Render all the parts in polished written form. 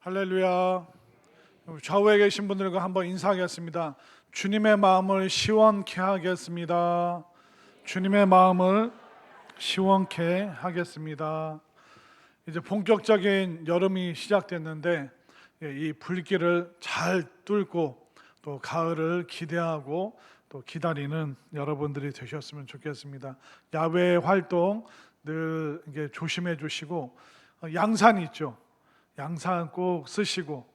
할렐루야. 좌우에 계신 분들과 한번 인사하겠습니다. 주님의 마음을 시원케 하겠습니다. 주님의 마음을 시원케 하겠습니다. 이제 본격적인 여름이 시작됐는데 이 불길을 잘 뚫고 또 가을을 기대하고 또 기다리는 여러분들이 되셨으면 좋겠습니다. 야외 활동 늘 이게 조심해 주시고 양산 있죠. 양산 꼭 쓰시고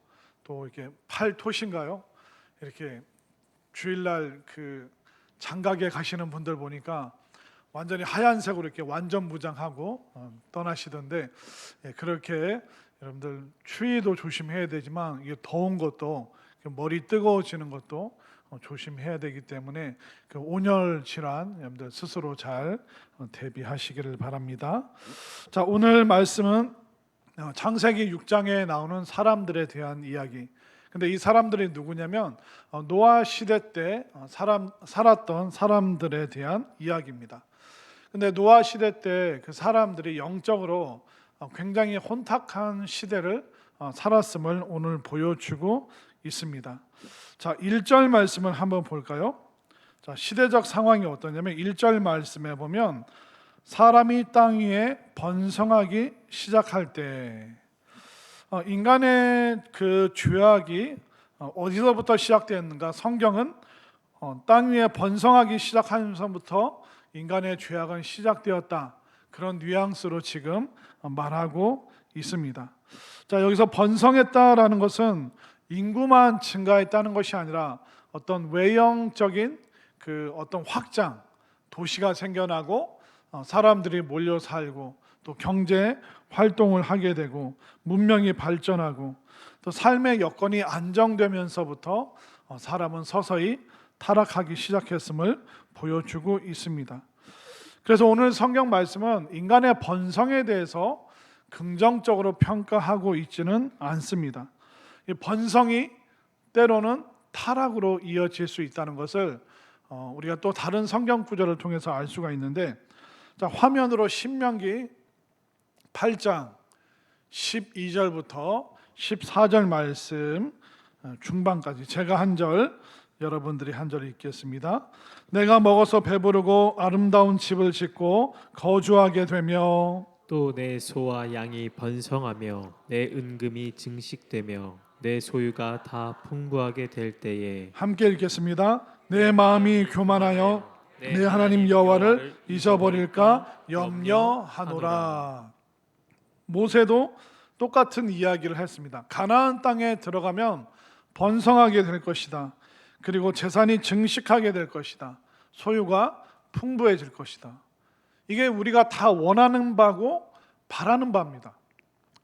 또 이렇게 팔토신가요? 이렇게 주일날 그 장각에 가시는 분들 보니까 완전히 하얀색으로 이렇게 완전 무장하고 떠나시던데 그렇게 여러분들 추위도 조심해야 되지만 이게 더운 것도 머리 뜨거워지는 것도 조심해야 되기 때문에 그 온열 질환 여러분들 스스로 잘 대비하시기를 바랍니다. 자, 오늘 말씀은 창세기 6장에 나오는 사람들에 대한 이야기. 근데 이 사람들이 누구냐면 노아 시대 때 살았던 사람들에 대한 이야기입니다. 근데 노아 시대 때 그 사람들이 영적으로 굉장히 혼탁한 시대를 살았음을 오늘 보여주고 있습니다. 자, 1절 말씀을 한번 볼까요? 자, 시대적 상황이 어떠냐면 1절 말씀에 보면 사람이 땅 위에 번성하기 시작할 때, 인간의 그 죄악이 어디서부터 시작되었는가? 성경은 땅 위에 번성하기 시작하면서부터 인간의 죄악은 시작되었다, 그런 뉘앙스로 지금 말하고 있습니다. 자, 여기서 번성했다라는 것은 인구만 증가했다는 것이 아니라 어떤 외형적인 그 어떤 확장, 도시가 생겨나고 사람들이 몰려 살고 또 경제 활동을 하게 되고 문명이 발전하고 또 삶의 여건이 안정되면서부터 사람은 서서히 타락하기 시작했음을 보여주고 있습니다. 그래서 오늘 성경 말씀은 인간의 번성에 대해서 긍정적으로 평가하고 있지는 않습니다. 이 번성이 때로는 타락으로 이어질 수 있다는 것을 우리가 또 다른 성경 구절을 통해서 알 수가 있는데, 자, 화면으로 신명기 8장 12절부터 14절 말씀 중반까지 제가 한 절, 여러분들이 한 절 읽겠습니다. 내가 먹어서 배부르고 아름다운 집을 짓고 거주하게 되며 또 내 소와 양이 번성하며 내 은금이 증식되며 내 소유가 다 풍부하게 될 때에, 함께 읽겠습니다. 내 마음이 교만하여 내 하나님 여호와를 잊어버릴까 염려하노라. 모세도 똑같은 이야기를 했습니다. 가나안 땅에 들어가면 번성하게 될 것이다. 그리고 재산이 증식하게 될 것이다. 소유가 풍부해질 것이다. 이게 우리가 다 원하는 바고 바라는 바입니다.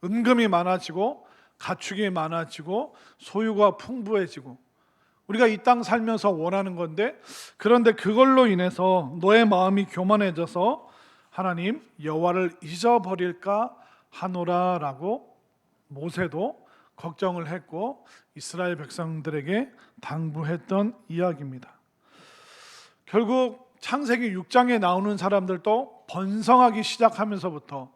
은금이 많아지고 가축이 많아지고 소유가 풍부해지고 우리가 이 땅 살면서 원하는 건데, 그런데 그걸로 인해서 너의 마음이 교만해져서 하나님 여호와를 잊어버릴까 하노라라고 모세도 걱정을 했고 이스라엘 백성들에게 당부했던 이야기입니다. 결국 창세기 6장에 나오는 사람들도 번성하기 시작하면서부터,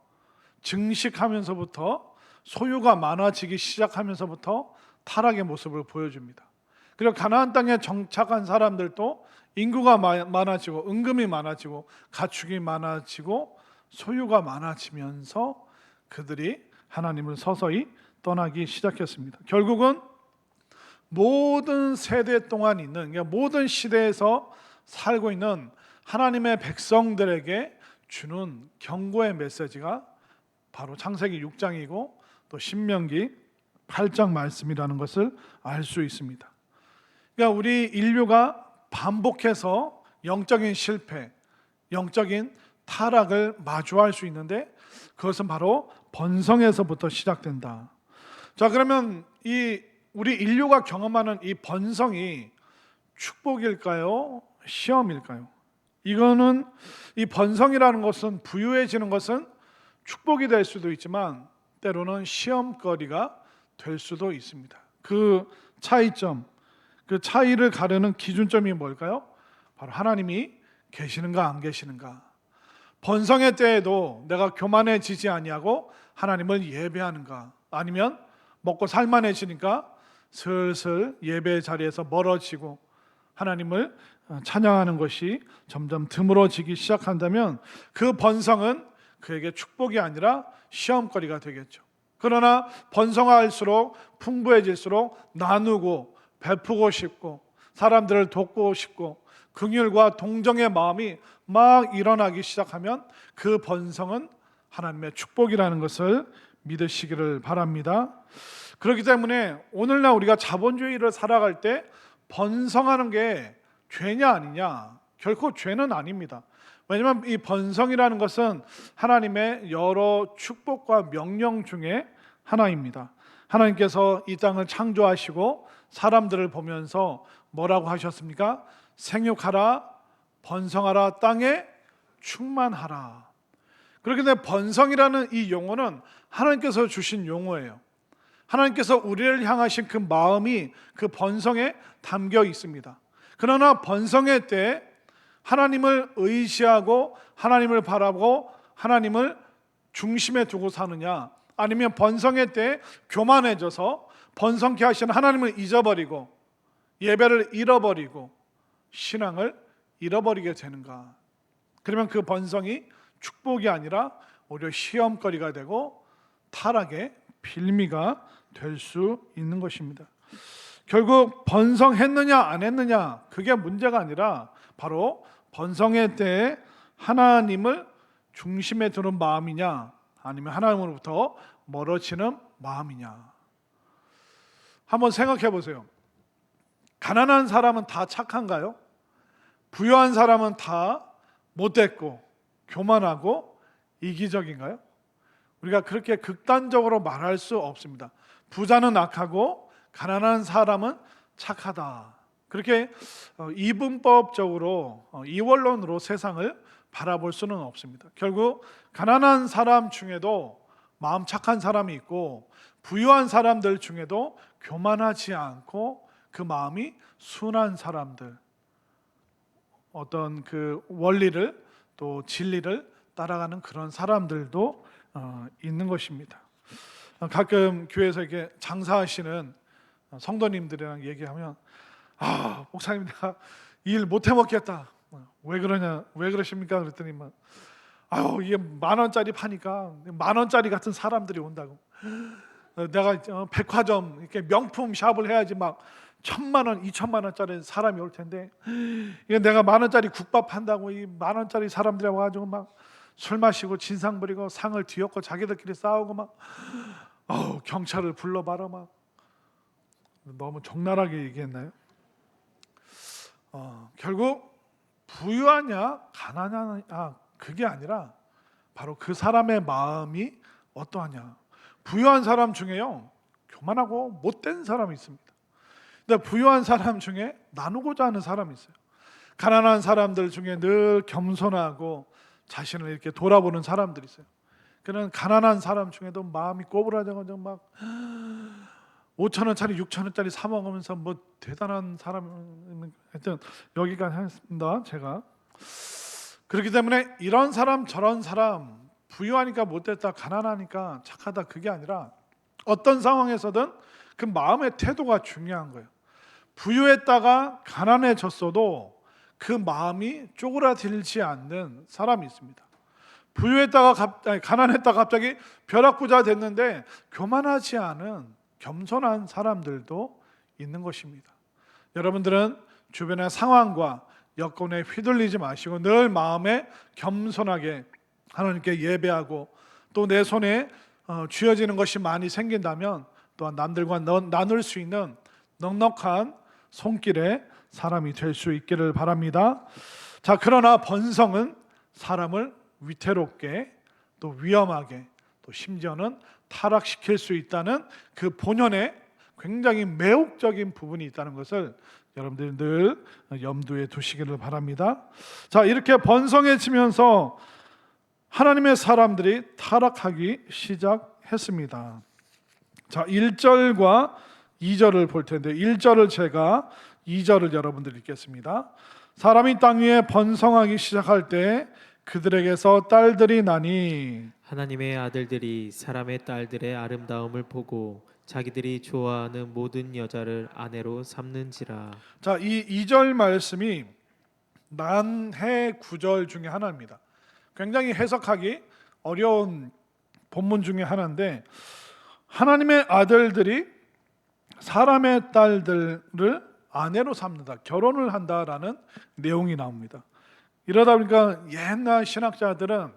증식하면서부터, 소유가 많아지기 시작하면서부터 타락의 모습을 보여줍니다. 그리고 가나안 땅에 정착한 사람들도 인구가 많아지고 은금이 많아지고 가축이 많아지고 소유가 많아지면서 그들이 하나님을 서서히 떠나기 시작했습니다. 결국은 모든 세대 동안 있는, 그러니까 모든 시대에서 살고 있는 하나님의 백성들에게 주는 경고의 메시지가 바로 창세기 6장이고 또 신명기 8장 말씀이라는 것을 알 수 있습니다. 그러니까 우리 인류가 반복해서 영적인 실패, 영적인 타락을 마주할 수 있는데 그것은 바로 번성에서부터 시작된다. 자, 그러면 우리 인류가 경험하는 이 번성이 축복일까요? 시험일까요? 이거는 이 번성이라는 것은, 부유해지는 것은 축복이 될 수도 있지만 때로는 시험거리가 될 수도 있습니다. 그 차이점, 그 차이를 가르는 기준점이 뭘까요? 바로 하나님이 계시는가 안 계시는가. 번성의 때에도 내가 교만해지지 아니하고 하나님을 예배하는가, 아니면 먹고 살만해지니까 슬슬 예배 자리에서 멀어지고 하나님을 찬양하는 것이 점점 드물어지기 시작한다면 그 번성은 그에게 축복이 아니라 시험거리가 되겠죠. 그러나 번성할수록 풍부해질수록 나누고 베푸고 싶고 사람들을 돕고 싶고 긍휼과 동정의 마음이 막 일어나기 시작하면 그 번성은 하나님의 축복이라는 것을 믿으시기를 바랍니다. 그렇기 때문에 오늘날 우리가 자본주의를 살아갈 때 번성하는 게 죄냐 아니냐? 결코 죄는 아닙니다. 왜냐하면 이 번성이라는 것은 하나님의 여러 축복과 명령 중에 하나입니다. 하나님께서 이 땅을 창조하시고 사람들을 보면서 뭐라고 하셨습니까? 생육하라, 번성하라, 땅에 충만하라. 그렇기 때문에 번성이라는 이 용어는 하나님께서 주신 용어예요. 하나님께서 우리를 향하신 그 마음이 그 번성에 담겨 있습니다. 그러나 번성의 때 하나님을 의지하고 하나님을 바라보고 하나님을 중심에 두고 사느냐, 아니면 번성의 때 교만해져서 번성케 하시는 하나님을 잊어버리고 예배를 잃어버리고 신앙을 잃어버리게 되는가? 그러면 그 번성이 축복이 아니라 오히려 시험거리가 되고 타락의 빌미가 될 수 있는 것입니다. 결국 번성했느냐 안 했느냐 그게 문제가 아니라 바로 번성의 때에 하나님을 중심에 두는 마음이냐 아니면 하나님으로부터 멀어지는 마음이냐. 한번 생각해 보세요. 가난한 사람은 다 착한가요? 부유한 사람은 다 못됐고 교만하고 이기적인가요? 우리가 그렇게 극단적으로 말할 수 없습니다. 부자는 악하고 가난한 사람은 착하다. 그렇게 이분법적으로 이원론으로 세상을 바라볼 수는 없습니다. 결국 가난한 사람 중에도 마음 착한 사람이 있고 부유한 사람들 중에도 교만하지 않고 그 마음이 순한 사람들, 어떤 그 원리를 또 진리를 따라가는 그런 사람들도 있는 것입니다. 가끔 교회에서 이렇게 장사하시는 성도님들이랑 얘기하면 목사님 내가 일 못해 먹겠다. 왜 그러냐? 왜 그러십니까? 그랬더니 이게 10,000원짜리 파니까 10,000원짜리 같은 사람들이 온다고. 내가 백화점 이렇게 명품 샵을 해야지 1,000,000원, 2,000,000원짜리 사람이 올 텐데 이게 내가 10,000원짜리 국밥 한다고 이 10,000원짜리 사람들이 와가지고 술 마시고 진상 부리고 상을 뒤엎고 자기들끼리 싸우고 경찰을 불러봐라 너무 적나라하게 얘기했나요? 결국 부유하냐 가난하냐 그게 아니라 바로 그 사람의 마음이 어떠하냐. 부유한 사람 중에요 교만하고 못된 사람이 있습니다. 근데 부유한 사람 중에 나누고자 하는 사람이 있어요. 가난한 사람들 중에 늘 겸손하고 자신을 이렇게 돌아보는 사람들이 있어요. 그는 가난한 사람 중에도 마음이 꼬부라져가지고 5,000원짜리 6,000원짜리 사 먹으면서 대단한 사람. 하여튼 여기까지 하겠습니다. 제가 그렇기 때문에 이런 사람 저런 사람 부유하니까 못됐다 가난하니까 착하다 그게 아니라 어떤 상황에서든 그 마음의 태도가 중요한 거예요. 부유했다가 가난해졌어도 그 마음이 쪼그라들지 않는 사람이 있습니다. 가난했다가 갑자기 벼락부자 됐는데 교만하지 않은 겸손한 사람들도 있는 것입니다. 여러분들은 주변의 상황과 여건에 휘둘리지 마시고 늘 마음에 겸손하게 하나님께 예배하고 또 내 손에 쥐어지는 것이 많이 생긴다면 또한 남들과 나눌 수 있는 넉넉한 손길의 사람이 될 수 있기를 바랍니다. 자, 그러나 번성은 사람을 위태롭게 또 위험하게 또 심지어는 타락시킬 수 있다는 그 본연의 굉장히 매혹적인 부분이 있다는 것을 여러분들 늘 염두에 두시기를 바랍니다. 자, 이렇게 번성해지면서 하나님의 사람들이 타락하기 시작했습니다. 자, 1절과 2절을 볼 텐데 1절을 제가 2절을 여러분들 읽겠습니다. 사람이 땅 위에 번성하기 시작할 때 그들에게서 딸들이 나니 하나님의 아들들이 사람의 딸들의 아름다움을 보고 자기들이 좋아하는 모든 여자를 아내로 삼는지라. 자, 이 2절 말씀이 난해 구절 중에 하나입니다. 굉장히 해석하기 어려운 본문 중에 하나인데, 하나님의 아들들이 사람의 딸들을 아내로 삼는다, 결혼을 한다라는 내용이 나옵니다. 이러다 보니까 옛날 신학자들은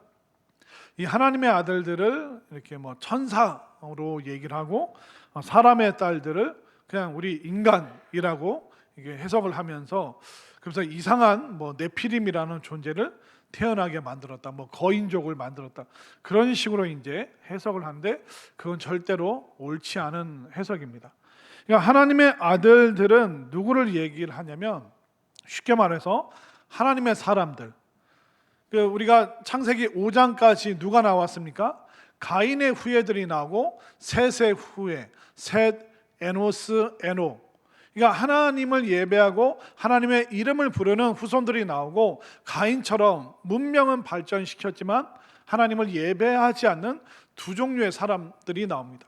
이 하나님의 아들들을 이렇게 뭐 천사로 얘기를 하고, 사람의 딸들을 그냥 우리 인간이라고 이게 해석을 하면서, 그래서 이상한 뭐 네피림이라는 존재를 태어나게 만들었다, 뭐 거인족을 만들었다, 그런 식으로 이제 해석을 하는데, 그건 절대로 옳지 않은 해석입니다. 그러니까 하나님의 아들들은 누구를 얘기를 하냐면, 쉽게 말해서 하나님의 사람들. 우리가 창세기 5장까지 누가 나왔습니까? 가인의 후예들이 나오고, 셋의 후예, 셋, 에노스, 에녹. 그러니까 하나님을 예배하고 하나님의 이름을 부르는 후손들이 나오고, 가인처럼 문명은 발전시켰지만 하나님을 예배하지 않는 두 종류의 사람들이 나옵니다.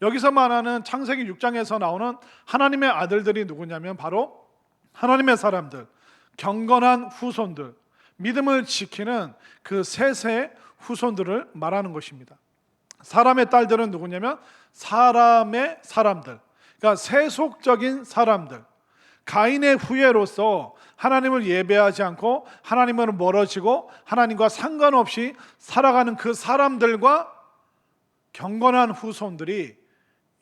여기서 말하는 창세기 6장에서 나오는 하나님의 아들들이 누구냐면 바로 하나님의 사람들, 경건한 후손들, 믿음을 지키는 그 셋의 후손들을 말하는 것입니다. 사람의 딸들은 누구냐면 사람의 사람들, 그러니까 세속적인 사람들, 가인의 후예로서 하나님을 예배하지 않고 하나님으로 멀어지고 하나님과 상관없이 살아가는 그 사람들과 경건한 후손들이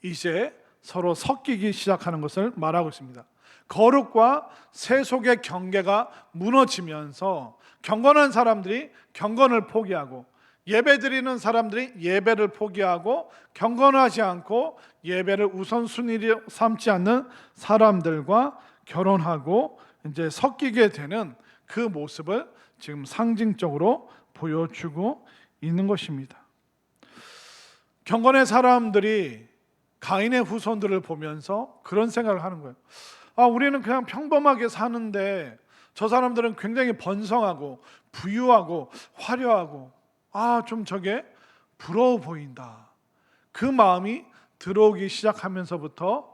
이제 서로 섞이기 시작하는 것을 말하고 있습니다. 거룩과 세속의 경계가 무너지면서 경건한 사람들이 경건을 포기하고, 예배드리는 사람들이 예배를 포기하고, 경건하지 않고 예배를 우선순위로 삼지 않는 사람들과 결혼하고 이제 섞이게 되는 그 모습을 지금 상징적으로 보여주고 있는 것입니다. 경건의 사람들이 가인의 후손들을 보면서 그런 생각을 하는 거예요. 우리는 그냥 평범하게 사는데 저 사람들은 굉장히 번성하고 부유하고 화려하고, 좀 저게 부러워 보인다. 그 마음이 들어오기 시작하면서부터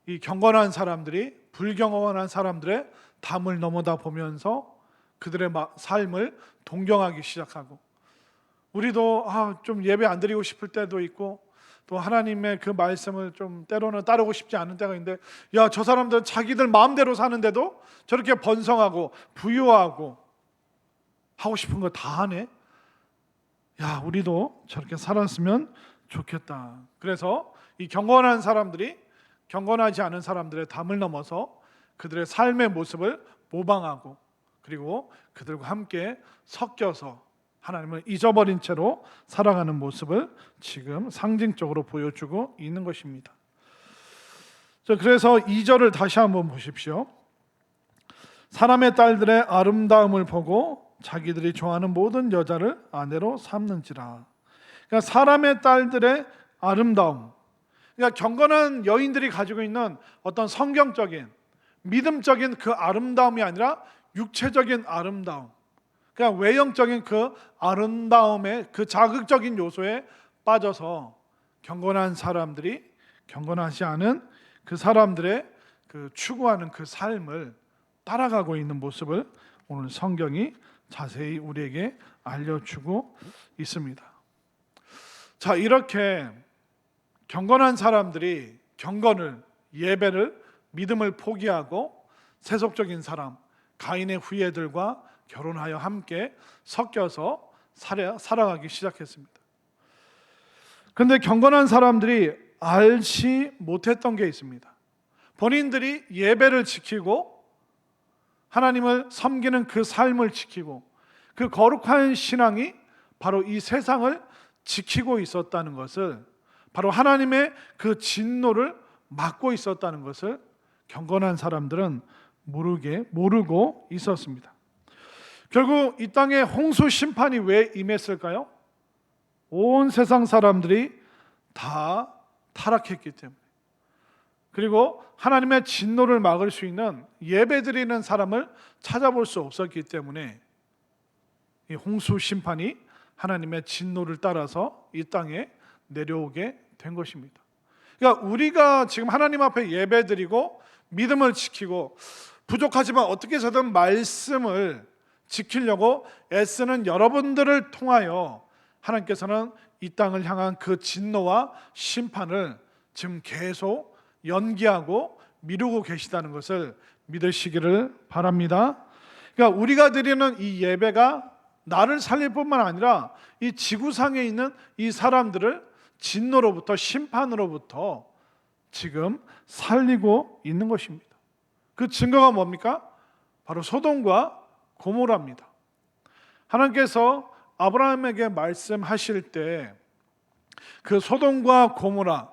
이 경건한 사람들이 불경건한 사람들의 담을 넘어다 보면서 그들의 삶을 동경하기 시작하고, 우리도 좀 예배 안 드리고 싶을 때도 있고, 또 하나님의 그 말씀을 좀 때로는 따르고 싶지 않은 때가 있는데, 저 사람들은 자기들 마음대로 사는데도 저렇게 번성하고 부유하고 하고 싶은 거 다 하네. 우리도 저렇게 살았으면 좋겠다. 그래서 이 경건한 사람들이 경건하지 않은 사람들의 담을 넘어서 그들의 삶의 모습을 모방하고, 그리고 그들과 함께 섞여서 하나님을 잊어버린 채로 살아가는 모습을 지금 상징적으로 보여주고 있는 것입니다. 그래서 2절을 다시 한번 보십시오. 사람의 딸들의 아름다움을 보고 자기들이 좋아하는 모든 여자를 아내로 삼는지라. 그러니까 사람의 딸들의 아름다움, 그러니까 경건한 여인들이 가지고 있는 어떤 성경적인 믿음적인 그 아름다움이 아니라 육체적인 아름다움, 그냥 외형적인 그 아름다움의 그 자극적인 요소에 빠져서 경건한 사람들이 경건하지 않은 그 사람들의 그 추구하는 그 삶을 따라가고 있는 모습을 오늘 성경이 자세히 우리에게 알려주고 있습니다. 자, 이렇게 경건한 사람들이 경건을, 예배를, 믿음을 포기하고 세속적인 사람, 가인의 후예들과 결혼하여 함께 섞여서 살아가기 시작했습니다. 그런데 경건한 사람들이 알지 못했던 게 있습니다. 본인들이 예배를 지키고 하나님을 섬기는 그 삶을 지키고 그 거룩한 신앙이 바로 이 세상을 지키고 있었다는 것을, 바로 하나님의 그 진노를 막고 있었다는 것을 경건한 사람들은 모르고 있었습니다. 결국 이 땅에 홍수 심판이 왜 임했을까요? 온 세상 사람들이 다 타락했기 때문에, 그리고 하나님의 진노를 막을 수 있는 예배드리는 사람을 찾아볼 수 없었기 때문에 이 홍수 심판이 하나님의 진노를 따라서 이 땅에 내려오게 된 것입니다. 그러니까 우리가 지금 하나님 앞에 예배드리고 믿음을 지키고 부족하지만 어떻게 해서든 말씀을 지키려고 애쓰는 여러분들을 통하여 하나님께서는 이 땅을 향한 그 진노와 심판을 지금 계속 연기하고 미루고 계시다는 것을 믿으시기를 바랍니다. 그러니까 우리가 드리는 이 예배가 나를 살릴 뿐만 아니라 이 지구상에 있는 이 사람들을 진노로부터 심판으로부터 지금 살리고 있는 것입니다. 그 증거가 뭡니까? 바로 소돔과 고모라입니다. 하나님께서 아브라함에게 말씀하실 때 그 소돔과 고모라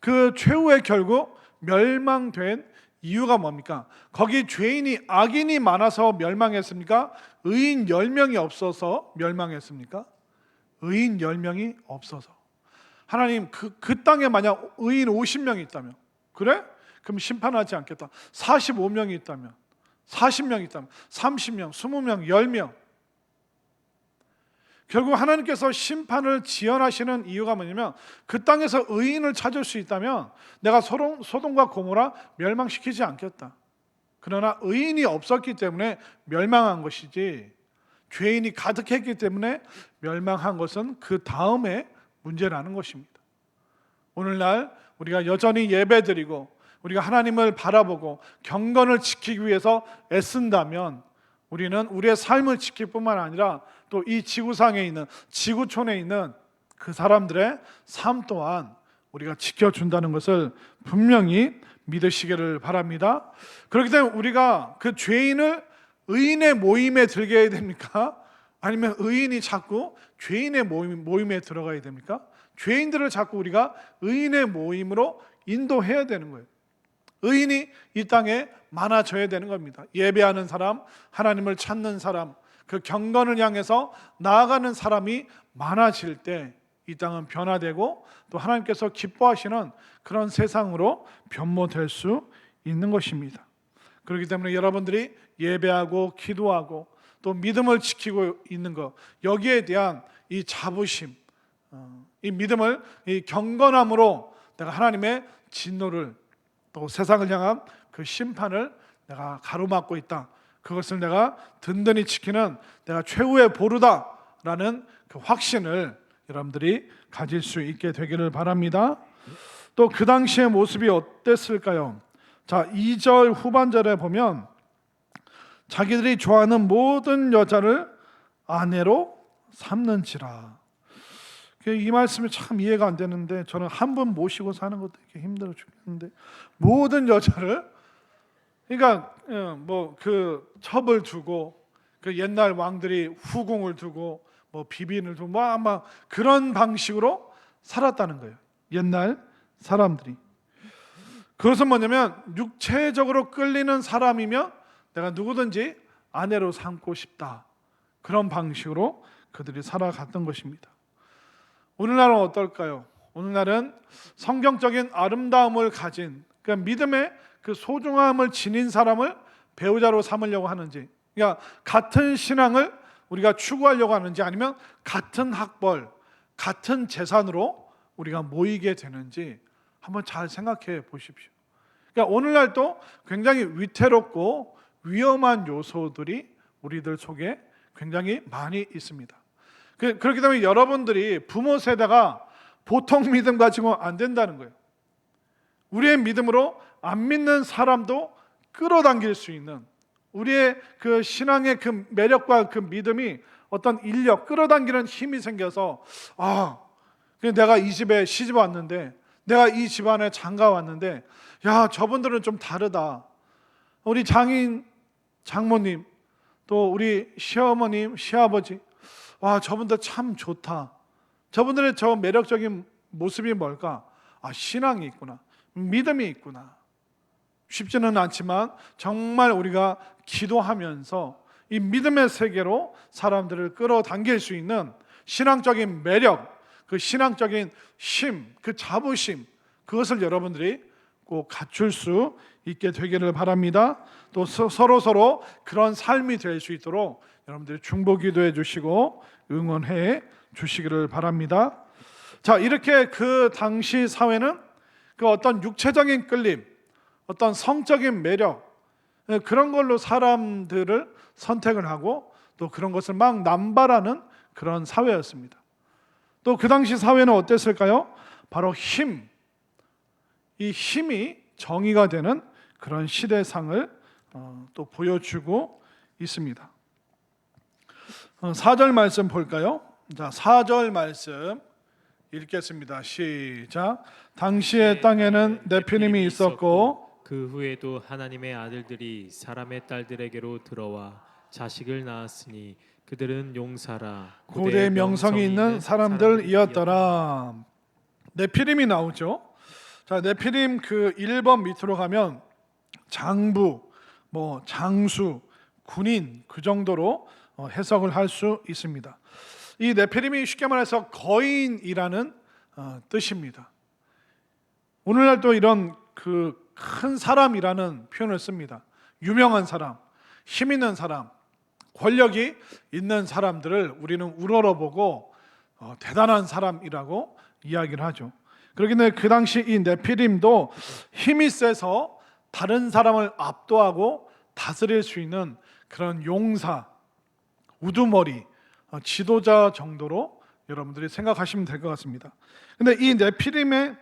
그 최후의 결국 멸망된 이유가 뭡니까? 거기 죄인이 악인이 많아서 멸망했습니까? 의인 10명이 없어서 멸망했습니까? 의인 10명이 없어서. 하나님 그 땅에 만약 의인 50명이 있다면, 그래? 그럼 심판하지 않겠다. 45명이 있다면, 40명이 있다면, 30명, 20명, 10명. 결국 하나님께서 심판을 지연하시는 이유가 뭐냐면 그 땅에서 의인을 찾을 수 있다면 내가 소돔과 고모라 멸망시키지 않겠다. 그러나 의인이 없었기 때문에 멸망한 것이지 죄인이 가득했기 때문에 멸망한 것은 그 다음에 문제라는 것입니다. 오늘날 우리가 여전히 예배드리고 우리가 하나님을 바라보고 경건을 지키기 위해서 애쓴다면 우리는 우리의 삶을 지킬 뿐만 아니라 또 이 지구상에 있는 지구촌에 있는 그 사람들의 삶 또한 우리가 지켜준다는 것을 분명히 믿으시기를 바랍니다. 그렇기 때문에 우리가 그 죄인을 의인의 모임에 들게 해야 됩니까? 아니면 의인이 자꾸 죄인의 모임에 들어가야 됩니까? 죄인들을 자꾸 우리가 의인의 모임으로 인도해야 되는 거예요. 의인이 이 땅에 많아져야 되는 겁니다. 예배하는 사람, 하나님을 찾는 사람, 그 경건을 향해서 나아가는 사람이 많아질 때 이 땅은 변화되고 또 하나님께서 기뻐하시는 그런 세상으로 변모될 수 있는 것입니다. 그렇기 때문에 여러분들이 예배하고 기도하고 또 믿음을 지키고 있는 것, 여기에 대한 이 자부심, 이 믿음을 이 경건함으로 내가 하나님의 진노를 또 세상을 향한 그 심판을 내가 가로막고 있다. 그것을 내가 든든히 지키는 내가 최후의 보루다라는 그 확신을 여러분들이 가질 수 있게 되기를 바랍니다. 또 그 당시의 모습이 어땠을까요? 자, 2절 후반절에 보면 자기들이 좋아하는 모든 여자를 아내로 삼는지라. 이 말씀이 참 이해가 안 되는데 저는 한 분 모시고 사는 것도 이렇게 힘들어 죽겠는데 모든 여자를 그러니까 뭐 그 첩을 두고 그 옛날 왕들이 후궁을 두고 뭐 비빈을 두고 뭐 아마 그런 방식으로 살았다는 거예요. 옛날 사람들이. 그것은 뭐냐면 육체적으로 끌리는 사람이면 내가 누구든지 아내로 삼고 싶다. 그런 방식으로 그들이 살아갔던 것입니다. 오늘날은 어떨까요? 오늘날은 성경적인 아름다움을 가진 그러니까 믿음의 그 소중함을 지닌 사람을 배우자로 삼으려고 하는지, 그러니까 같은 신앙을 우리가 추구하려고 하는지 아니면 같은 학벌, 같은 재산으로 우리가 모이게 되는지 한번 잘 생각해 보십시오. 그러니까 오늘날도 굉장히 위태롭고 위험한 요소들이 우리들 속에 굉장히 많이 있습니다. 그렇기 때문에 여러분들이 부모 세대가 보통 믿음 가지고 안 된다는 거예요. 우리의 믿음으로 안 믿는 사람도 끌어당길 수 있는 우리의 그 신앙의 그 매력과 그 믿음이 어떤 인력 끌어당기는 힘이 생겨서 내가 이 집에 시집 왔는데 내가 이 집안에 장가 왔는데 야 저분들은 좀 다르다. 우리 장인 장모님 또 우리 시어머님 시아버지 저분들 참 좋다. 저분들의 저 매력적인 모습이 뭘까? 신앙이 있구나. 믿음이 있구나. 쉽지는 않지만 정말 우리가 기도하면서 이 믿음의 세계로 사람들을 끌어당길 수 있는 신앙적인 매력, 그 신앙적인 힘, 그 자부심, 그것을 여러분들이 꼭 갖출 수 있게 되기를 바랍니다. 또 서로 그런 삶이 될 수 있도록 여러분들이 중보 기도해 주시고 응원해 주시기를 바랍니다. 자, 이렇게 그 당시 사회는 그 어떤 육체적인 끌림, 어떤 성적인 매력, 그런 걸로 사람들을 선택을 하고 또 그런 것을 막 남발하는 그런 사회였습니다. 또 그 당시 사회는 어땠을까요? 바로 힘, 이 힘이 정의가 되는 그런 시대상을 또 보여주고 있습니다. 4절 말씀 볼까요? 자, 4절 말씀 읽겠습니다. 시작. 당시의 땅에는 네피림이 있었고 그 후에도 하나님의 아들들이 사람의 딸들에게로 들어와 자식을 낳았으니 그들은 용사라 고대 명성이 있는 사람들이었더라. 네피림이 나오죠. 자, 네피림 그 1번 밑으로 가면 장부, 장수, 군인 그 정도로 해석을 할 수 있습니다. 이 네피림이 쉽게 말해서 거인이라는 뜻입니다. 오늘날 또 이런 그 큰 사람이라는 표현을 씁니다. 유명한 사람, 힘 있는 사람, 권력이 있는 사람들을 우리는 우러러보고 대단한 사람이라고 이야기를 하죠. 그렇기 때문에 그 당시 이 네피림도 힘이 세서 다른 사람을 압도하고 다스릴 수 있는 그런 용사, 우두머리, 지도자 정도로 여러분들이 생각하시면 될 것 같습니다. 근데 이 네피림의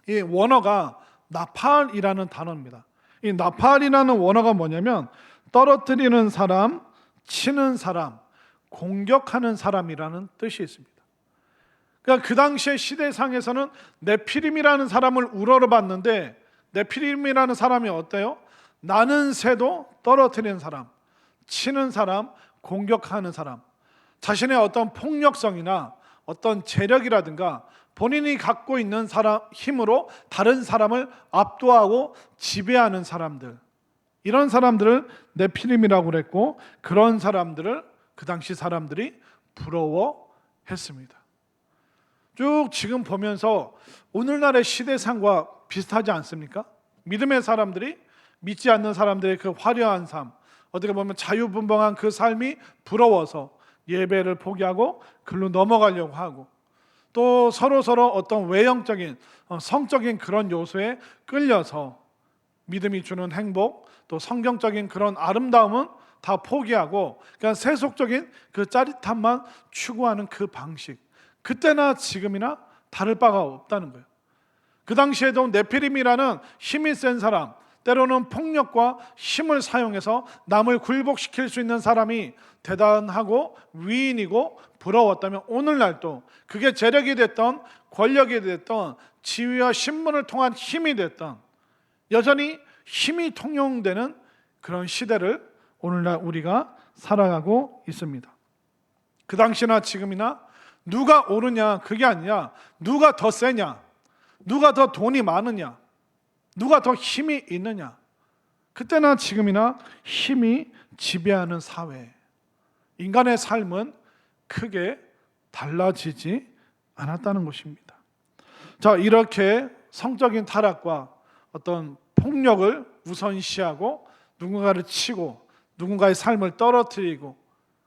이 원어가 나팔이라는 단어입니다. 이 나팔이라는 원어가 뭐냐면 떨어뜨리는 사람, 치는 사람, 공격하는 사람이라는 뜻이 있습니다. 그러니까 그 당시의 시대상에서는 네피림이라는 사람을 우러러봤는데 네피림이라는 사람이 어때요? 나는 새도 떨어뜨리는 사람, 치는 사람, 공격하는 사람, 자신의 어떤 폭력성이나 어떤 재력이라든가 본인이 갖고 있는 힘으로 다른 사람을 압도하고 지배하는 사람들, 이런 사람들을 네피림이라고 그랬고 그런 사람들을 그 당시 사람들이 부러워했습니다. 쭉 지금 보면서 오늘날의 시대상과 비슷하지 않습니까? 믿음의 사람들이 믿지 않는 사람들의 그 화려한 삶, 어떻게 보면 자유분방한 그 삶이 부러워서 예배를 포기하고 글로 넘어가려고 하고 또 서로 어떤 외형적인 성적인 그런 요소에 끌려서 믿음이 주는 행복 또 성경적인 그런 아름다움은 다 포기하고 그냥 세속적인 그 짜릿함만 추구하는 그 방식, 그때나 지금이나 다를 바가 없다는 거예요. 그 당시에도 네피림이라는 힘이 센 사람, 때로는 폭력과 힘을 사용해서 남을 굴복시킬 수 있는 사람이 대단하고 위인이고 부러웠다면 오늘날도 그게 재력이 됐던 권력이 됐던 지위와 신분을 통한 힘이 됐던 여전히 힘이 통용되는 그런 시대를 오늘날 우리가 살아가고 있습니다. 그 당시나 지금이나 누가 옳으냐 그게 아니라 누가 더 세냐, 누가 더 돈이 많으냐, 누가 더 힘이 있느냐, 그때나 지금이나 힘이 지배하는 사회, 인간의 삶은 크게 달라지지 않았다는 것입니다. 자, 이렇게 성적인 타락과 어떤 폭력을 우선시하고 누군가를 치고 누군가의 삶을 떨어뜨리고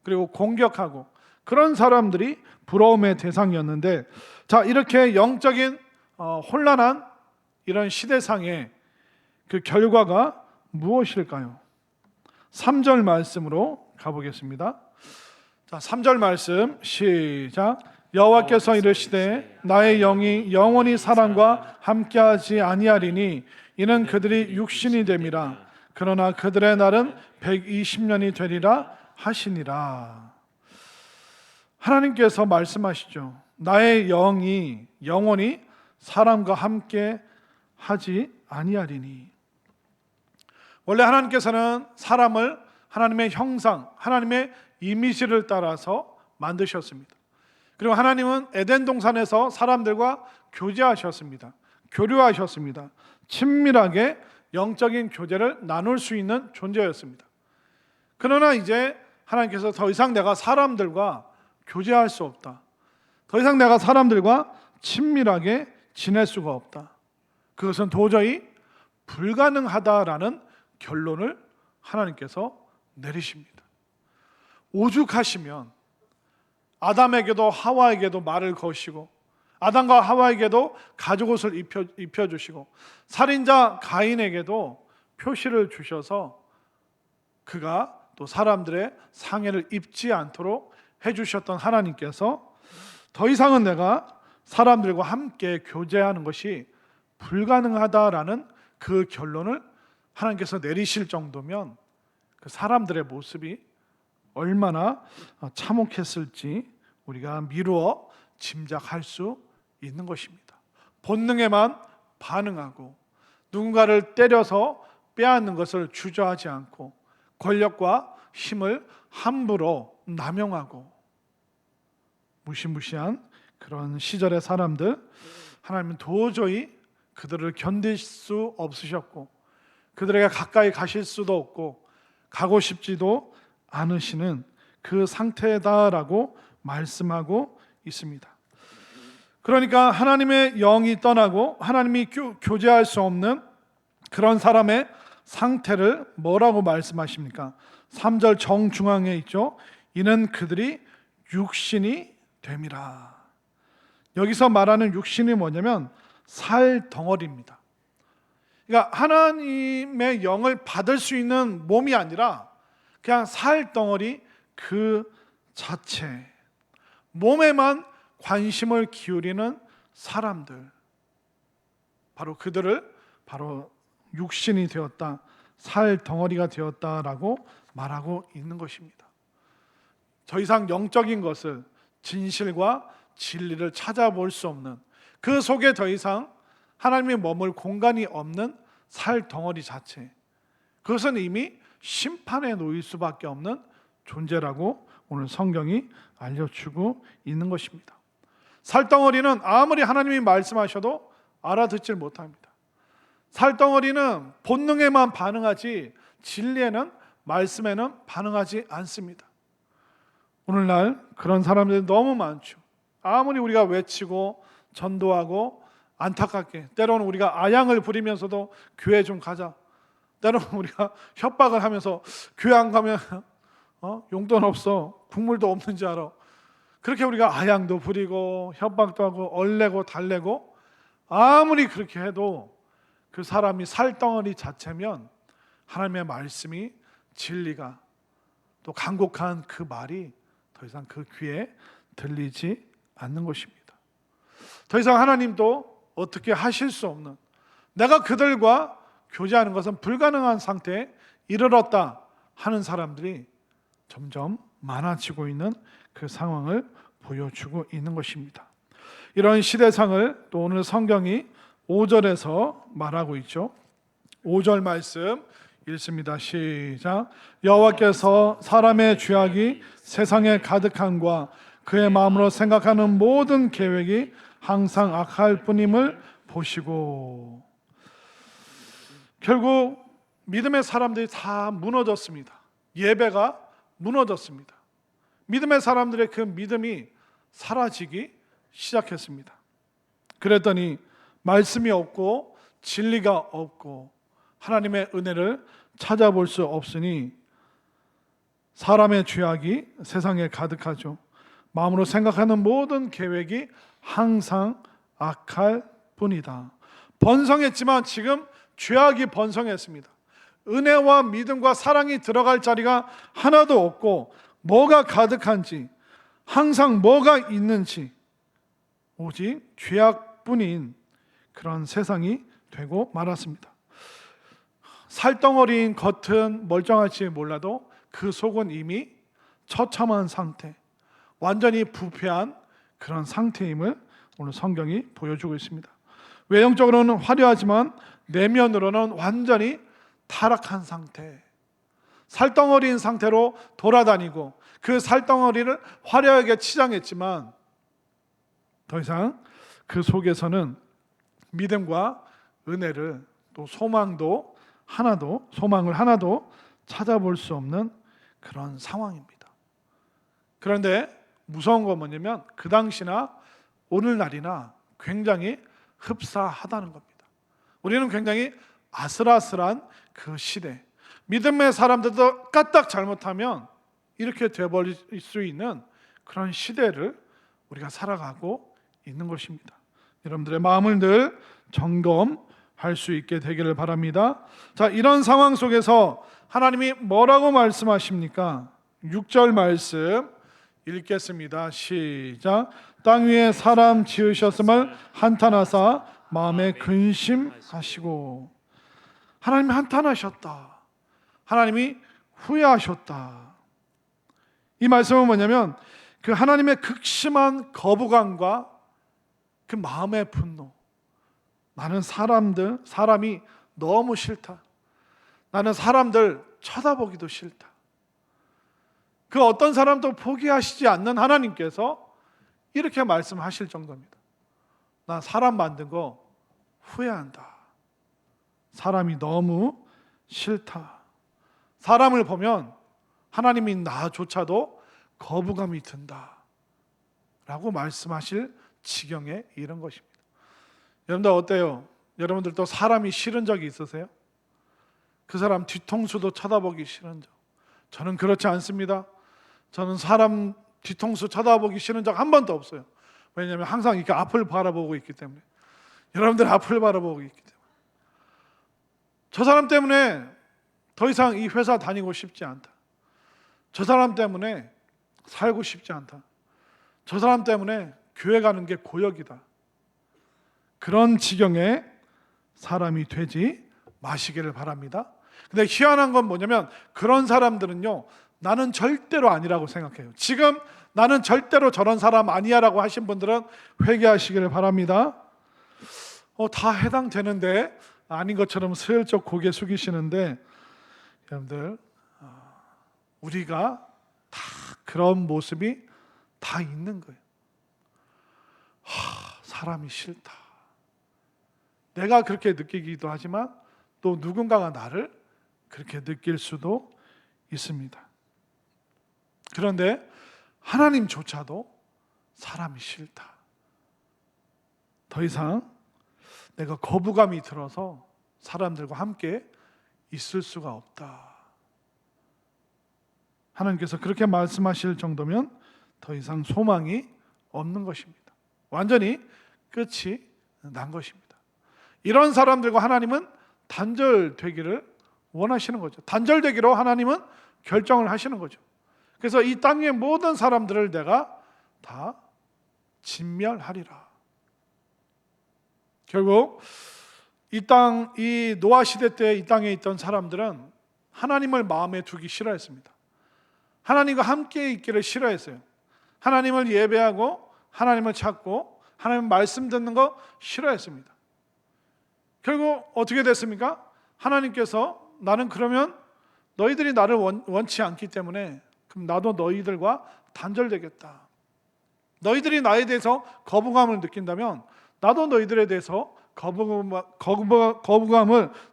그리고 공격하고 그런 사람들이 부러움의 대상이었는데, 자, 이렇게 영적인 혼란한 이런 시대상의 그 결과가 무엇일까요? 3절 말씀으로 가보겠습니다. 자, 3절 말씀 시작. 여호와께서 이르시되 나의 영이 영원히 사람과 함께하지 아니하리니 이는 그들이 육신이 됨이라. 그러나 그들의 날은 120년이 되리라 하시니라. 하나님께서 말씀하시죠. 나의 영이 영원히 사람과 함께 하지 아니하리니. 원래 하나님께서는 사람을 하나님의 형상, 하나님의 이미지를 따라서 만드셨습니다. 그리고 하나님은 에덴 동산에서 사람들과 교제하셨습니다. 교류하셨습니다. 친밀하게 영적인 교제를 나눌 수 있는 존재였습니다. 그러나 이제 하나님께서 더 이상 내가 사람들과 교제할 수 없다, 더 이상 내가 사람들과 친밀하게 지낼 수가 없다, 그것은 도저히 불가능하다라는 결론을 하나님께서 내리십니다. 오죽하시면 아담에게도 하와에게도 말을 거시고 아담과 하와에게도 가죽옷을 입혀주시고 살인자 가인에게도 표시를 주셔서 그가 또 사람들의 상해를 입지 않도록 해주셨던 하나님께서 더 이상은 내가 사람들과 함께 교제하는 것이 불가능하다라는 그 결론을 하나님께서 내리실 정도면 그 사람들의 모습이 얼마나 참혹했을지 우리가 미루어 짐작할 수 있는 것입니다. 본능에만 반응하고 누군가를 때려서 빼앗는 것을 주저하지 않고 권력과 힘을 함부로 남용하고 무시무시한 그런 시절의 사람들, 하나님은 도저히 그들을 견딜 수 없으셨고 그들에게 가까이 가실 수도 없고 가고 싶지도 않으시는 그 상태다라고 말씀하고 있습니다. 그러니까 하나님의 영이 떠나고 하나님이 교제할 수 없는 그런 사람의 상태를 뭐라고 말씀하십니까? 3절 정중앙에 있죠. 이는 그들이 육신이 됨이라. 여기서 말하는 육신이 뭐냐면 살 덩어리입니다. 그러니까 하나님의 영을 받을 수 있는 몸이 아니라 그냥 살 덩어리 그 자체, 몸에만 관심을 기울이는 사람들, 바로 그들을 바로 육신이 되었다, 살 덩어리가 되었다라고 말하고 있는 것입니다. 더 이상 영적인 것을, 진실과 진리를 찾아볼 수 없는, 그 속에 더 이상 하나님의 머물 공간이 없는 살 덩어리 자체, 그것은 이미 심판에 놓일 수밖에 없는 존재라고 오늘 성경이 알려주고 있는 것입니다. 살덩어리는 아무리 하나님이 말씀하셔도 알아듣질 못합니다. 살덩어리는 본능에만 반응하지 진리에는, 말씀에는 반응하지 않습니다. 오늘날 그런 사람들이 너무 많죠. 아무리 우리가 외치고 전도하고 안타깝게 때로는 우리가 아양을 부리면서도 교회 좀 가자, 때로는 우리가 협박을 하면서 교회 안 가면 용돈 없어, 국물도 없는 줄 알아, 그렇게 우리가 아양도 부리고 협박도 하고 얼레고 달래고 아무리 그렇게 해도 그 사람이 살덩어리 자체면 하나님의 말씀이, 진리가, 또 간곡한 그 말이 더 이상 그 귀에 들리지 않는 것입니다. 더 이상 하나님도 어떻게 하실 수 없는, 내가 그들과 교제하는 것은 불가능한 상태에 이르렀다 하는 사람들이 점점 많아지고 있는 그 상황을 보여주고 있는 것입니다. 이런 시대상을 또 오늘 성경이 5절에서 말하고 있죠. 5절 말씀 읽습니다. 시작. 여호와께서 사람의 죄악이 세상에 가득함과 그의 마음으로 생각하는 모든 계획이 항상 악할 뿐임을 보시고. 결국 믿음의 사람들이 다 무너졌습니다. 예배가 무너졌습니다. 믿음의 사람들의 그 믿음이 사라지기 시작했습니다. 그랬더니 말씀이 없고 진리가 없고 하나님의 은혜를 찾아볼 수 없으니 사람의 죄악이 세상에 가득하죠. 마음으로 생각하는 모든 계획이 항상 악할 뿐이다. 번성했지만 지금 죄악이 번성했습니다. 은혜와 믿음과 사랑이 들어갈 자리가 하나도 없고 뭐가 가득한지, 항상 뭐가 있는지 오직 죄악뿐인 그런 세상이 되고 말았습니다. 살덩어리인 겉은 멀쩡할지 몰라도 그 속은 이미 처참한 상태, 완전히 부패한 그런 상태임을 오늘 성경이 보여주고 있습니다. 외형적으로는 화려하지만 내면으로는 완전히 타락한 상태, 살덩어리인 상태로 돌아다니고 그 살덩어리를 화려하게 치장했지만 더 이상 그 속에서는 믿음과 은혜를, 또 소망을 하나도 찾아볼 수 없는 그런 상황입니다. 그런데 무서운 건 뭐냐면 그 당시나 오늘날이나 굉장히 흡사하다는 겁니다. 우리는 굉장히 아슬아슬한 그 시대, 믿음의 사람들도 까딱 잘못하면 이렇게 되어버릴 수 있는 그런 시대를 우리가 살아가고 있는 것입니다. 여러분들의 마음을 늘 점검할 수 있게 되기를 바랍니다. 자, 이런 상황 속에서 하나님이 뭐라고 말씀하십니까? 6절 말씀 읽겠습니다. 시작. 땅 위에 사람 지으셨음을 한탄하사 마음에 근심하시고. 하나님이 한탄하셨다. 하나님이 후회하셨다. 이 말씀은 뭐냐면 그 하나님의 극심한 거부감과 그 마음의 분노. 나는 사람이 너무 싫다. 나는 사람들 쳐다보기도 싫다. 그 어떤 사람도 포기하시지 않는 하나님께서 이렇게 말씀하실 정도입니다. 나 사람 만든 거 후회한다. 사람이 너무 싫다. 사람을 보면 하나님이 나조차도 거부감이 든다 라고 말씀하실 지경에 이른 것입니다. 여러분들 어때요? 여러분들도 사람이 싫은 적이 있으세요? 그 사람 뒤통수도 쳐다보기 싫은 적. 저는 그렇지 않습니다. 저는 사람 뒤통수 쳐다보기 싫은 적 한 번도 없어요. 왜냐하면 항상 이렇게 앞을 바라보고 있기 때문에. 여러분들 앞을 바라보고 있기 때문에. 저 사람 때문에 더 이상 이 회사 다니고 싶지 않다. 저 사람 때문에 살고 싶지 않다. 저 사람 때문에 교회 가는 게 고역이다. 그런 지경에 사람이 되지 마시기를 바랍니다. 근데 희한한 건 뭐냐면 그런 사람들은요, 나는 절대로 아니라고 생각해요. 지금 나는 절대로 저런 사람 아니야 라고 하신 분들은 회개하시기를 바랍니다. 다 해당되는데 아닌 것처럼 슬쩍 고개 숙이시는데, 여러분들 우리가 다 그런 모습이 다 있는 거예요. 사람이 싫다. 내가 그렇게 느끼기도 하지만 또 누군가가 나를 그렇게 느낄 수도 있습니다. 그런데 하나님조차도 사람이 싫다. 더 이상 내가 거부감이 들어서 사람들과 함께 있을 수가 없다. 하나님께서 그렇게 말씀하실 정도면 더 이상 소망이 없는 것입니다. 완전히 끝이 난 것입니다. 이런 사람들과 하나님은 단절되기를 원하시는 거죠. 단절되기로 하나님은 결정을 하시는 거죠. 그래서 이 땅의 모든 사람들을 내가 다 진멸하리라. 결국 이 노아 시대 때 이 땅에 있던 사람들은 하나님을 마음에 두기 싫어했습니다. 하나님과 함께 있기를 싫어했어요. 하나님을 예배하고 하나님을 찾고 하나님 말씀 듣는 거 싫어했습니다. 결국 어떻게 됐습니까? 하나님께서 나는 그러면 너희들이 나를 원치 않기 때문에 그럼 나도 너희들과 단절되겠다. 너희들이 나에 대해서 거부감을 느낀다면 나도 너희들에 대해서 거부감을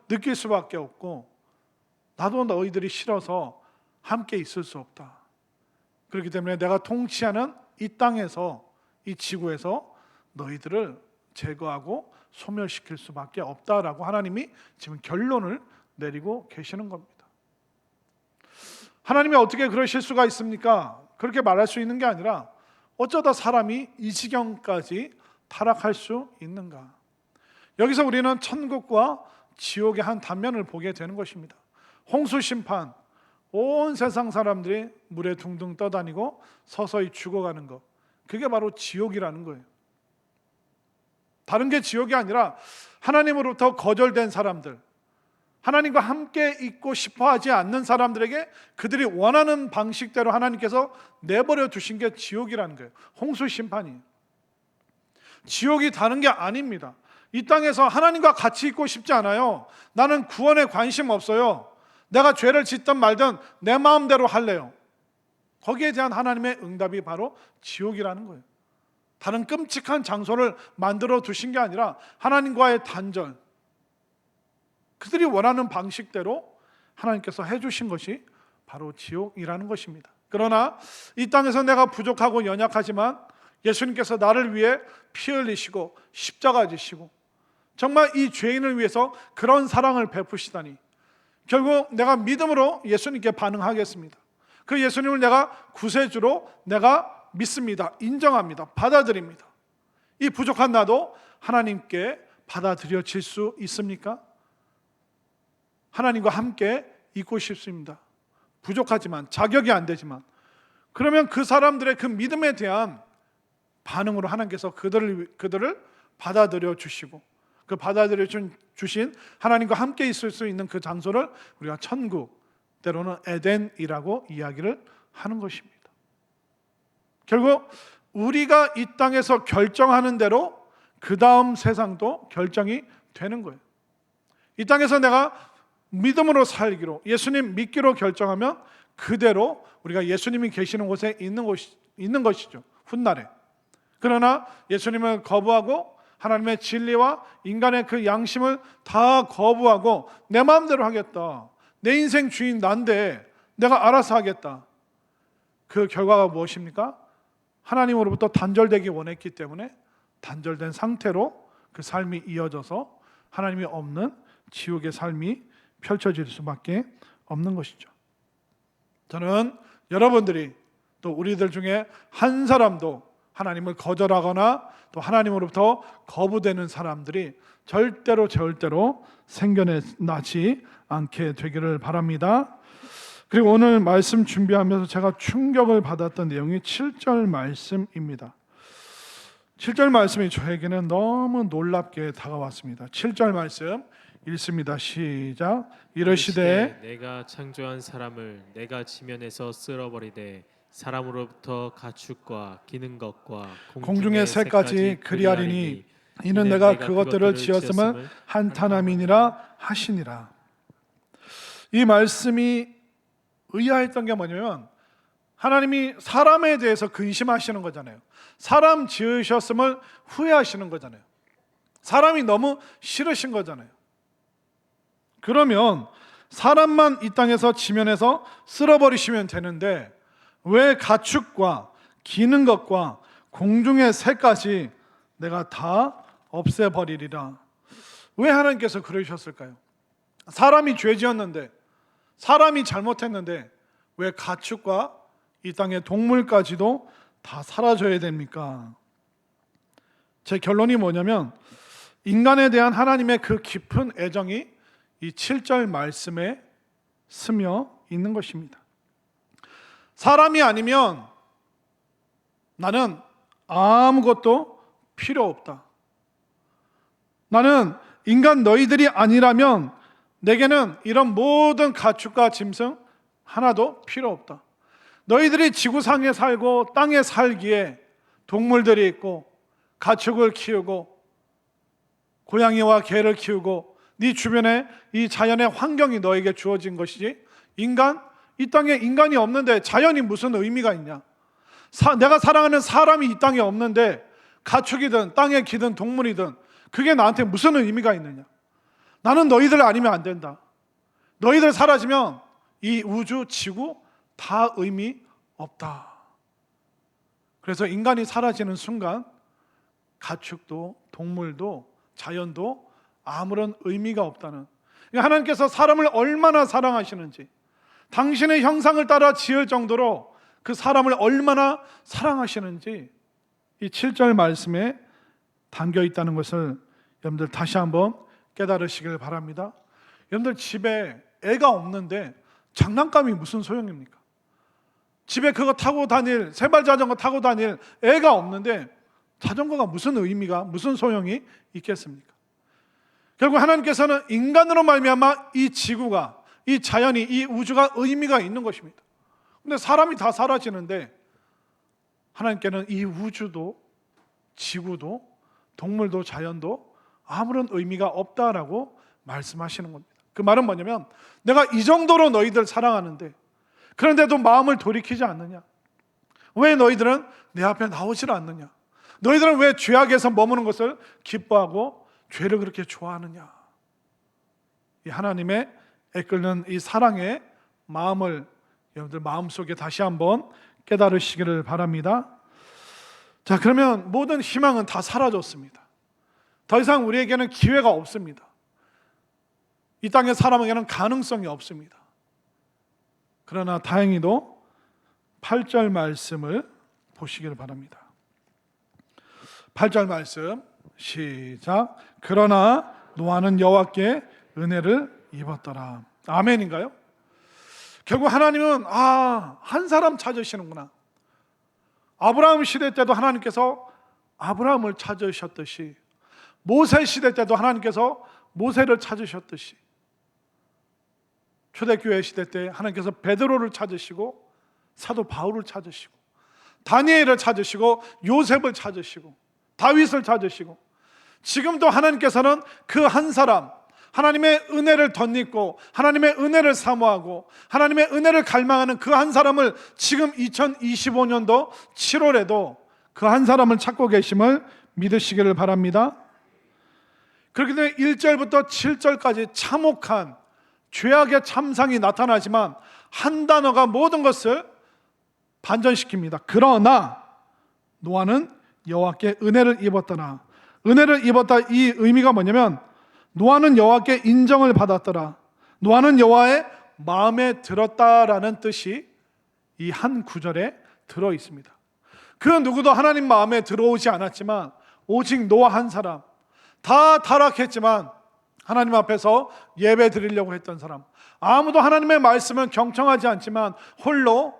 느낄 수밖에 없고 나도 너희들이 싫어서 함께 있을 수 없다. 그렇기 때문에 내가 통치하는 이 땅에서, 이 지구에서 너희들을 제거하고 소멸시킬 수밖에 없다라고 하나님이 지금 결론을 내리고 계시는 겁니다. 하나님이 어떻게 그러실 수가 있습니까? 그렇게 말할 수 있는 게 아니라 어쩌다 사람이 이 지경까지 타락할 수 있는가? 여기서 우리는 천국과 지옥의 한 단면을 보게 되는 것입니다. 홍수 심판, 온 세상 사람들이 물에 둥둥 떠다니고 서서히 죽어가는 것, 그게 바로 지옥이라는 거예요. 다른 게 지옥이 아니라 하나님으로부터 거절된 사람들, 하나님과 함께 있고 싶어 하지 않는 사람들에게 그들이 원하는 방식대로 하나님께서 내버려 두신 게 지옥이라는 거예요. 홍수 심판이에요. 지옥이 다른 게 아닙니다. 이 땅에서 하나님과 같이 있고 싶지 않아요. 나는 구원에 관심 없어요. 내가 죄를 짓든 말든 내 마음대로 할래요. 거기에 대한 하나님의 응답이 바로 지옥이라는 거예요. 다른 끔찍한 장소를 만들어 두신 게 아니라 하나님과의 단절, 그들이 원하는 방식대로 하나님께서 해주신 것이 바로 지옥이라는 것입니다. 그러나 이 땅에서 내가 부족하고 연약하지만 예수님께서 나를 위해 피 흘리시고 십자가 지시고 정말 이 죄인을 위해서 그런 사랑을 베푸시다니, 결국 내가 믿음으로 예수님께 반응하겠습니다. 그 예수님을 내가 구세주로 내가 믿습니다. 인정합니다. 받아들입니다. 이 부족한 나도 하나님께 받아들여질 수 있습니까? 하나님과 함께 있고 싶습니다. 부족하지만, 자격이 안 되지만, 그러면 그 사람들의 그 믿음에 대한 반응으로 하나님께서 그들을 받아들여 주시고, 그 받아들여 주신 하나님과 함께 있을 수 있는 그 장소를 우리가 천국, 때로는 에덴이라고 이야기를 하는 것입니다. 결국 우리가 이 땅에서 결정하는 대로 그 다음 세상도 결정이 되는 거예요. 이 땅에서 내가 믿음으로 살기로, 예수님 믿기로 결정하면 그대로 우리가 예수님이 계시는 곳에 있는 것이죠, 훗날에. 그러나 예수님을 거부하고 하나님의 진리와 인간의 그 양심을 다 거부하고 내 마음대로 하겠다, 내 인생 주인 난데 내가 알아서 하겠다, 그 결과가 무엇입니까? 하나님으로부터 단절되기 원했기 때문에 단절된 상태로 그 삶이 이어져서 하나님이 없는 지옥의 삶이 펼쳐질 수밖에 없는 것이죠. 저는 여러분들이, 또 우리들 중에 한 사람도 하나님을 거절하거나 또 하나님으로부터 거부되는 사람들이 절대로 생겨나지 않게 되기를 바랍니다. 그리고 오늘 말씀 준비하면서 제가 충격을 받았던 내용이 7절 말씀입니다. 7절 말씀이 저에게는 너무 놀랍게 다가왔습니다. 7절 말씀 읽습니다. 시작. 이르시되 내가 창조한 사람을 내가 지면에서 쓸어버리되 사람으로부터 가축과 기는 것과 공중의 새까지 그리하리니 이는 내가 그것들을 지었음을 한탄함이니라 하시니라. 이 말씀이 의아했던 게 뭐냐면, 하나님이 사람에 대해서 근심하시는 거잖아요. 사람 지으셨음을 후회하시는 거잖아요. 사람이 너무 싫으신 거잖아요. 그러면 사람만 이 땅에서 지면에서 쓸어버리시면 되는데 왜 가축과 기는 것과 공중의 새까지 내가 다 없애버리리라? 왜 하나님께서 그러셨을까요? 사람이 죄 지었는데, 사람이 잘못했는데 왜 가축과 이 땅의 동물까지도 다 사라져야 됩니까? 제 결론이 뭐냐면, 인간에 대한 하나님의 그 깊은 애정이 이 7절 말씀에 스며 있는 것입니다. 사람이 아니면 나는 아무것도 필요 없다. 나는 인간 너희들이 아니라면 내게는 이런 모든 가축과 짐승 하나도 필요 없다. 너희들이 지구상에 살고 땅에 살기에 동물들이 있고 가축을 키우고 고양이와 개를 키우고 네 주변에 이 자연의 환경이 너에게 주어진 것이지, 이 땅에 인간이 없는데 자연이 무슨 의미가 있냐? 내가 사랑하는 사람이 이 땅에 없는데 가축이든 땅에 기든 동물이든 그게 나한테 무슨 의미가 있느냐? 나는 너희들 아니면 안 된다. 너희들 사라지면 이 우주, 지구 다 의미 없다. 그래서 인간이 사라지는 순간 가축도 동물도 자연도 아무런 의미가 없다는, 하나님께서 사람을 얼마나 사랑하시는지, 당신의 형상을 따라 지을 정도로 그 사람을 얼마나 사랑하시는지 이 7절 말씀에 담겨 있다는 것을 여러분들 다시 한번 깨달으시길 바랍니다. 여러분들 집에 애가 없는데 장난감이 무슨 소용입니까? 집에 그거 타고 다닐, 세발 자전거 타고 다닐 애가 없는데 자전거가 무슨 의미가, 무슨 소용이 있겠습니까? 결국 하나님께서는 인간으로 말미암아 이 지구가, 이 자연이, 이 우주가 의미가 있는 것입니다. 근데 사람이 다 사라지는데 하나님께는 이 우주도 지구도 동물도 자연도 아무런 의미가 없다라고 말씀하시는 겁니다. 그 말은 뭐냐면, 내가 이 정도로 너희들 사랑하는데 그런데도 마음을 돌이키지 않느냐? 왜 너희들은 내 앞에 나오질 않느냐? 너희들은 왜 죄악에서 머무는 것을 기뻐하고 죄를 그렇게 좋아하느냐? 이 하나님의 애끓는 이 사랑의 마음을 여러분들 마음속에 다시 한번 깨달으시기를 바랍니다. 자, 그러면 모든 희망은 다 사라졌습니다. 더 이상 우리에게는 기회가 없습니다. 이 땅의 사람에게는 가능성이 없습니다. 그러나 다행히도 8절 말씀을 보시기를 바랍니다. 8절 말씀 시작. 그러나 노아는 여호와께 은혜를 입었더라. 아멘인가요? 결국 하나님은 한 사람 찾으시는구나. 아브라함 시대 때도 하나님께서 아브라함을 찾으셨듯이, 모세 시대 때도 하나님께서 모세를 찾으셨듯이, 초대교회 시대 때 하나님께서 베드로를 찾으시고 사도 바울을 찾으시고 다니엘을 찾으시고 요셉을 찾으시고 다윗을 찾으시고, 지금도 하나님께서는 그 한 사람, 하나님의 은혜를 덧입고 하나님의 은혜를 사모하고 하나님의 은혜를 갈망하는 그 한 사람을 지금 2025년도 7월에도 그 한 사람을 찾고 계심을 믿으시기를 바랍니다. 그렇기 때문에 1절부터 7절까지 참혹한 죄악의 참상이 나타나지만 한 단어가 모든 것을 반전시킵니다. 그러나 노아는 여호와께 은혜를 입었더라. 은혜를 입었다, 이 의미가 뭐냐면 노아는 여호와께 인정을 받았더라, 노아는 여호와의 마음에 들었다라는 뜻이 이 한 구절에 들어 있습니다. 그 누구도 하나님 마음에 들어오지 않았지만 오직 노아 한 사람, 다 타락했지만 하나님 앞에서 예배 드리려고 했던 사람, 아무도 하나님의 말씀을 경청하지 않지만 홀로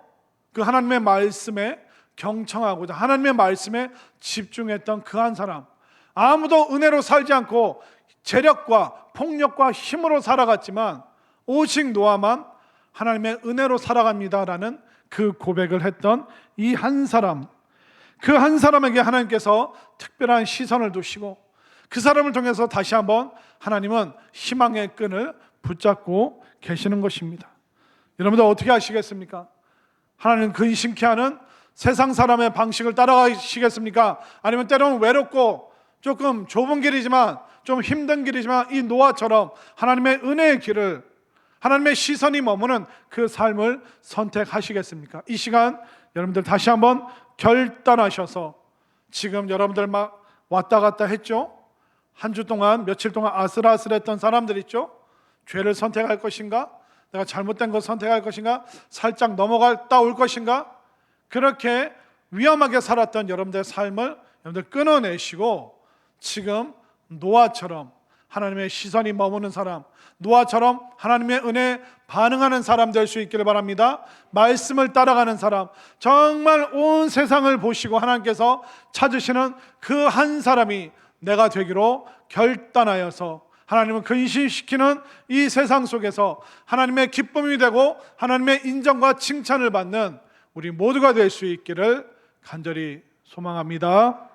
그 하나님의 말씀에 경청하고자 하나님의 말씀에 집중했던 그 한 사람, 아무도 은혜로 살지 않고 재력과 폭력과 힘으로 살아갔지만 오직 노아만 하나님의 은혜로 살아갑니다라는 그 고백을 했던 이 한 사람, 그 한 사람에게 하나님께서 특별한 시선을 두시고 그 사람을 통해서 다시 한번 하나님은 희망의 끈을 붙잡고 계시는 것입니다. 여러분들 어떻게 하시겠습니까? 하나님은 근심케 하는 세상 사람의 방식을 따라가시겠습니까? 아니면 때로는 외롭고 조금 좁은 길이지만 좀 힘든 길이지만 이 노아처럼 하나님의 은혜의 길을, 하나님의 시선이 머무는 그 삶을 선택하시겠습니까? 이 시간 여러분들 다시 한번 결단하셔서, 지금 여러분들 막 왔다 갔다 했죠? 한 주 동안, 며칠 동안 아슬아슬했던 사람들 있죠? 죄를 선택할 것인가? 내가 잘못된 것 선택할 것인가? 살짝 넘어갔다 올 것인가? 그렇게 위험하게 살았던 여러분들의 삶을 여러분들 끊어내시고 지금 노아처럼 하나님의 시선이 머무는 사람, 노아처럼 하나님의 은혜에 반응하는 사람 될 수 있기를 바랍니다. 말씀을 따라가는 사람, 정말 온 세상을 보시고 하나님께서 찾으시는 그 한 사람이 내가 되기로 결단하여서 하나님을 근심시키는 이 세상 속에서 하나님의 기쁨이 되고 하나님의 인정과 칭찬을 받는 우리 모두가 될 수 있기를 간절히 소망합니다.